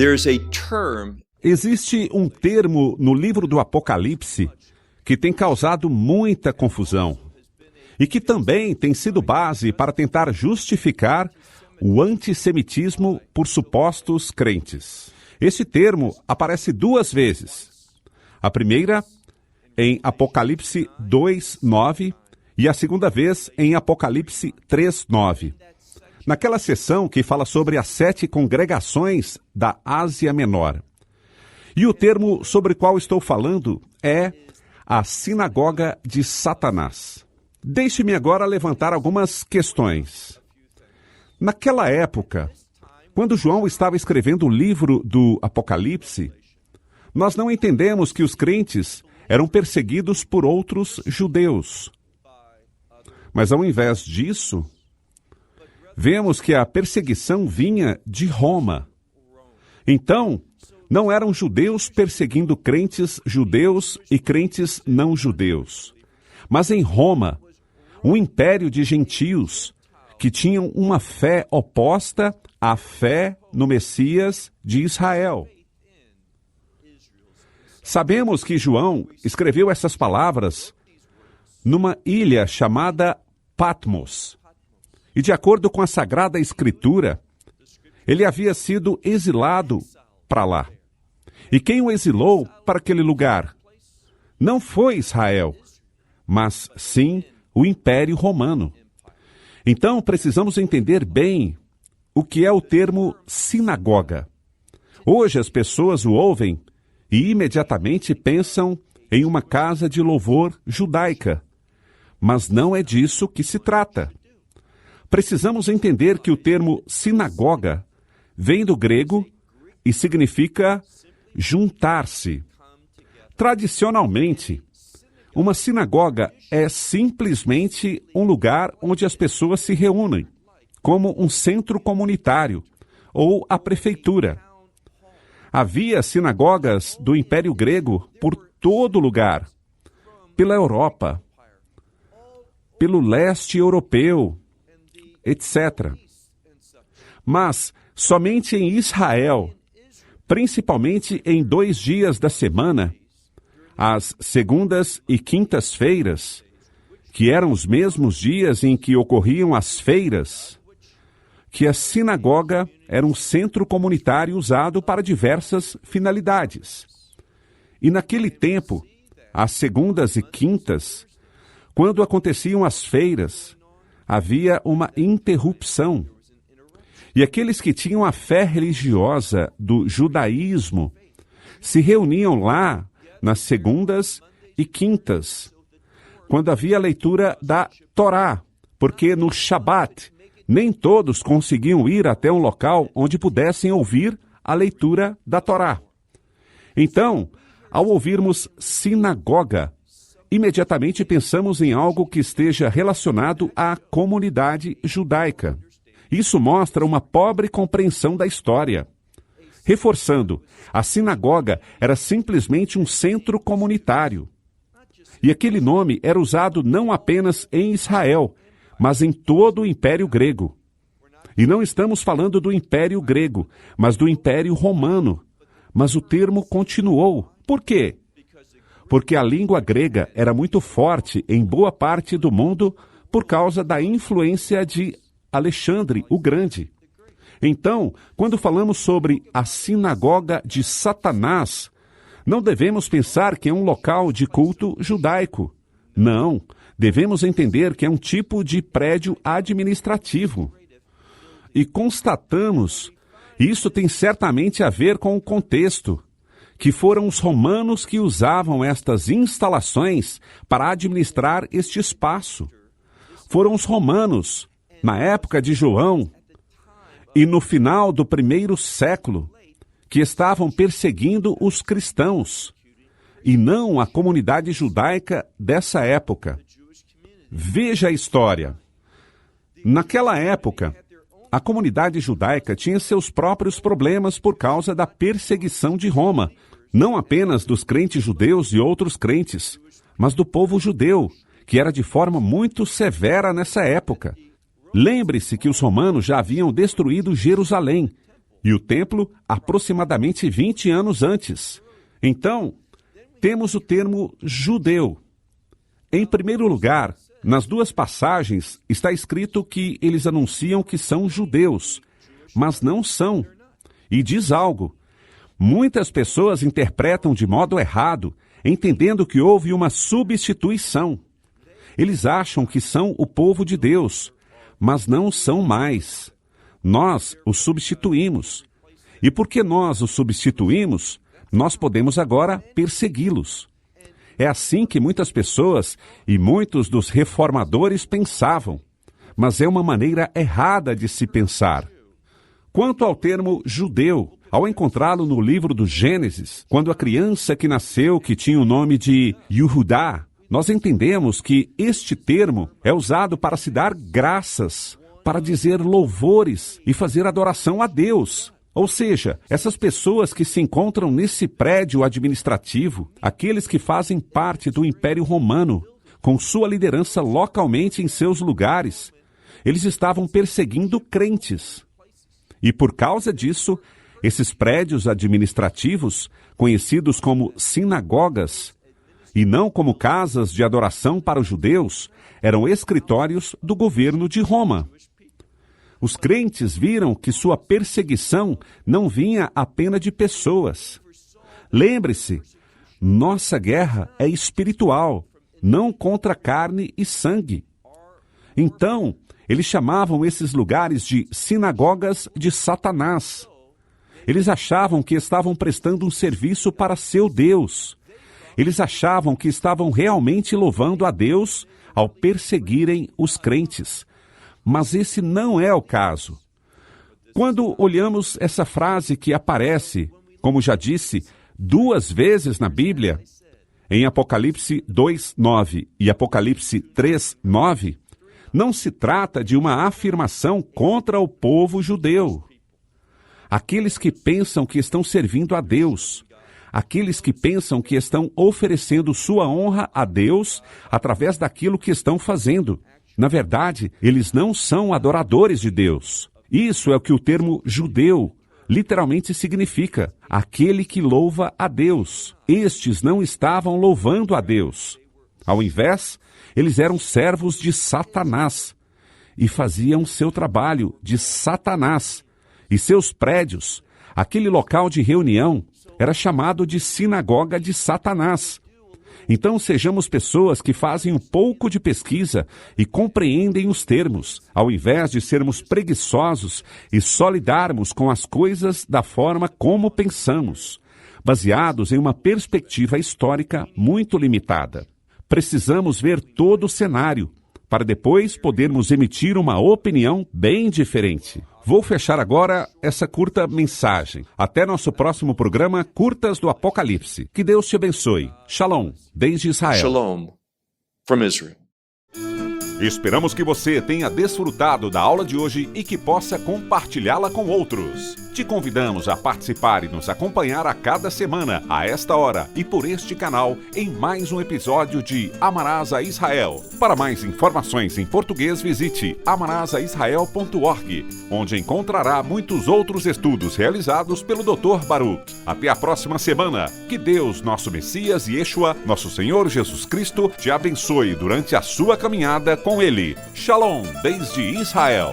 there's a term. Existe um termo no livro do Apocalipse que tem causado muita confusão e que também tem sido base para tentar justificar o antissemitismo por supostos crentes. Esse termo aparece 2 vezes. A primeira em Apocalipse 2:9 e a segunda vez em Apocalipse 3:9. Naquela seção que fala sobre as 7 congregações da Ásia Menor. E o termo sobre o qual estou falando é a sinagoga de Satanás. Deixe-me agora levantar algumas questões. Naquela época, quando João estava escrevendo o livro do Apocalipse, nós não entendemos que os crentes eram perseguidos por outros judeus. Mas ao invés disso, vemos que a perseguição vinha de Roma. Então, não eram judeus perseguindo crentes judeus e crentes não judeus, mas em Roma, um império de gentios que tinham uma fé oposta à fé no Messias de Israel. Sabemos que João escreveu essas palavras numa ilha chamada Patmos. E de acordo com a Sagrada Escritura, ele havia sido exilado para lá. E quem o exilou para aquele lugar? Não foi Israel, mas sim o Império Romano. Então, precisamos entender bem o que é o termo sinagoga. Hoje as pessoas o ouvem e imediatamente pensam em uma casa de louvor judaica. Mas não é disso que se trata. Precisamos entender que o termo sinagoga vem do grego e significa juntar-se. Tradicionalmente, uma sinagoga é simplesmente um lugar onde as pessoas se reúnem, como um centro comunitário ou a prefeitura. Havia sinagogas do Império Grego por todo lugar, pela Europa, pelo leste europeu, etc. Mas somente em Israel, principalmente em 2 dias da semana, as segundas e quintas-feiras, que eram os mesmos dias em que ocorriam as feiras, que a sinagoga era um centro comunitário usado para diversas finalidades. E naquele tempo, às segundas e quintas, quando aconteciam as feiras, havia uma interrupção. E aqueles que tinham a fé religiosa do judaísmo se reuniam lá nas segundas e quintas, quando havia a leitura da Torá, porque no Shabat nem todos conseguiam ir até um local onde pudessem ouvir a leitura da Torá. Então, ao ouvirmos sinagoga, imediatamente pensamos em algo que esteja relacionado à comunidade judaica. Isso mostra uma pobre compreensão da história. Reforçando, a sinagoga era simplesmente um centro comunitário. E aquele nome era usado não apenas em Israel, mas em todo o Império Grego. E não estamos falando do Império Grego, mas do Império Romano. Mas o termo continuou. Por quê? Porque a língua grega era muito forte em boa parte do mundo por causa da influência de Alexandre o Grande. Então, quando falamos sobre a sinagoga de Satanás, não devemos pensar que é um local de culto judaico. Não, devemos entender que é um tipo de prédio administrativo. E constatamos, isso tem certamente a ver com o contexto, que foram os romanos que usavam estas instalações para administrar este espaço. Foram os romanos, na época de João, e no final do 1º século, que estavam perseguindo os cristãos, e não a comunidade judaica dessa época. Veja a história. Naquela época, a comunidade judaica tinha seus próprios problemas por causa da perseguição de Roma, não apenas dos crentes judeus e outros crentes, mas do povo judeu, que era de forma muito severa nessa época. Lembre-se que os romanos já haviam destruído Jerusalém, e o templo aproximadamente 20 anos antes. Então, temos o termo judeu. Em primeiro lugar, nas duas passagens está escrito que eles anunciam que são judeus, mas não são. E diz algo. Muitas pessoas interpretam de modo errado, entendendo que houve uma substituição. Eles acham que são o povo de Deus, mas não são mais. Nós os substituímos. E porque nós os substituímos, nós podemos agora persegui-los. É assim que muitas pessoas e muitos dos reformadores pensavam, mas é uma maneira errada de se pensar. Quanto ao termo judeu, ao encontrá-lo no livro do Gênesis, quando a criança que nasceu, que tinha o nome de Yehudá, nós entendemos que este termo é usado para se dar graças, para dizer louvores e fazer adoração a Deus. Ou seja, essas pessoas que se encontram nesse prédio administrativo, aqueles que fazem parte do Império Romano, com sua liderança localmente em seus lugares, eles estavam perseguindo crentes. E por causa disso, esses prédios administrativos, conhecidos como sinagogas, e não como casas de adoração para os judeus, eram escritórios do governo de Roma. Os crentes viram que sua perseguição não vinha apenas de pessoas. Lembre-se, nossa guerra é espiritual, não contra carne e sangue. Então, eles chamavam esses lugares de sinagogas de Satanás. Eles achavam que estavam prestando um serviço para seu Deus. Eles achavam que estavam realmente louvando a Deus ao perseguirem os crentes. Mas esse não é o caso. Quando olhamos essa frase que aparece, como já disse, 2 vezes na Bíblia, em Apocalipse 2:9 e Apocalipse 3:9, não se trata de uma afirmação contra o povo judeu. Aqueles que pensam que estão servindo a Deus, aqueles que pensam que estão oferecendo sua honra a Deus através daquilo que estão fazendo. Na verdade, eles não são adoradores de Deus. Isso é o que o termo judeu literalmente significa, aquele que louva a Deus. Estes não estavam louvando a Deus. Ao invés, eles eram servos de Satanás e faziam seu trabalho de Satanás. E seus prédios, aquele local de reunião, era chamado de sinagoga de Satanás. Então sejamos pessoas que fazem um pouco de pesquisa e compreendem os termos, ao invés de sermos preguiçosos e só lidarmos com as coisas da forma como pensamos, baseados em uma perspectiva histórica muito limitada. Precisamos ver todo o cenário, para depois podermos emitir uma opinião bem diferente. Vou fechar agora essa curta mensagem. Até nosso próximo programa, Curtas do Apocalipse. Que Deus te abençoe. Shalom, desde Israel. Shalom from Israel. Esperamos que você tenha desfrutado da aula de hoje e que possa compartilhá-la com outros. Te convidamos a participar e nos acompanhar a cada semana, a esta hora e por este canal, em mais um episódio de Amarás a Israel. Para mais informações em português, visite amarasaisrael.org, onde encontrará muitos outros estudos realizados pelo Dr. Baruch. Até a próxima semana. Que Deus, nosso Messias e Yeshua, nosso Senhor Jesus Cristo, te abençoe durante a sua caminhada com Ele. Shalom, desde Israel.